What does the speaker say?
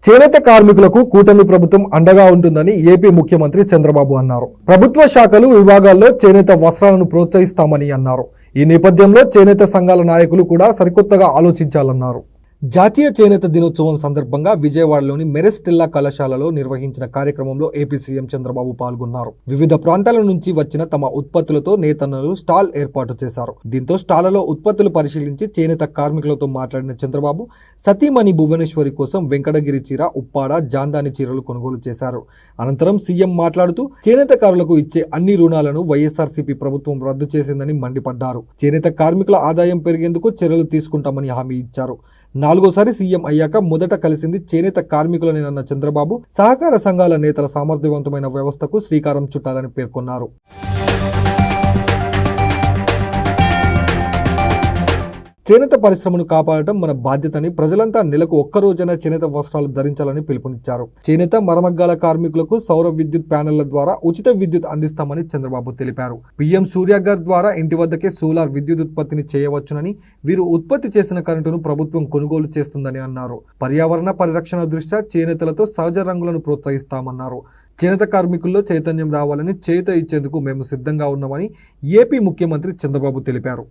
చేనేత కార్మికులకు కూటమి ప్రభుత్వం అండగా ఉంటుందని ఏపీ ముఖ్యమంత్రి చంద్రబాబు అన్నారు. ప్రభుత్వ శాఖలు విభాగాల్లో చేనేత వస్త్రాలను ప్రోత్సహిస్తామని అన్నారు. ఈ నేపథ్యంలో చేనేత సంఘాల నాయకులు కూడా సరికొత్తగా ఆలోచించాలన్నారు. జాతీయ చేనేత దినోత్సవం సందర్భంగా విజయవాడలోని మెరిస్టిల్లా కళాశాలలో నిర్వహించిన కార్యక్రమంలో ఏపీ సీఎం చంద్రబాబు పాల్గొన్నారు. వివిధ ప్రాంతాల నుంచి వచ్చిన తమ ఉత్పత్తులతో నేతన్నలు స్టాల్ ఏర్పాటు చేశారు. దీంతో స్టాళ్లలో ఉత్పత్తులు పరిశీలించి చేనేత కార్మికులతో మాట్లాడిన చంద్రబాబు సతీమణి భువనేశ్వరి కోసం వెంకటగిరి చీర, ఉప్పాడ, జాందాని చీరలు కొనుగోలు చేశారు. అనంతరం సీఎం మాట్లాడుతూ చేనేతకారులకు ఇచ్చే అన్ని రుణాలను వైఎస్ఆర్సీపీ ప్రభుత్వం రద్దు చేసిందని మండిపడ్డారు. చేనేత కార్మికుల ఆదాయం పెరిగేందుకు చర్యలు తీసుకుంటామని హామీ ఇచ్చారు. నాలుగోసారి సీఎం అయ్యాక మొదట కలిసింది చేనేత కార్మికులనేనన్న చంద్రబాబు సహకార సంఘాల నేతల సమర్థవంతమైన వ్యవస్థకు శ్రీకారం చుట్టాలని పేర్కొన్నారు. చేనేత పరిశ్రమను కాపాడటం మన బాధ్యతని, ప్రజలంతా నెలకు ఒక్కరోజైనా చేనేత వస్త్రాలు ధరించాలని పిలుపునిచ్చారు. చేనేత మరమగ్గాల కార్మికులకు సౌర విద్యుత్ ప్యానెళ్ల ద్వారా ఉచిత విద్యుత్ అందిస్తామని చంద్రబాబు తెలిపారు. పీఎం సూర్యాగర్ ద్వారా ఇంటి వద్దకే సోలార్ విద్యుత్ ఉత్పత్తిని చేయవచ్చునని, వీరు ఉత్పత్తి చేసిన కరెంటును ప్రభుత్వం కొనుగోలు చేస్తుందని అన్నారు. పర్యావరణ పరిరక్షణ దృష్ట్యా చేనేతలతో సహజ రంగులను ప్రోత్సహిస్తామన్నారు. చేనేత కార్మికుల్లో చైతన్యం రావాలని చేయూత ఇచ్చేందుకు మేము సిద్ధంగా ఉన్నామని ఏపీ ముఖ్యమంత్రి చంద్రబాబు తెలిపారు.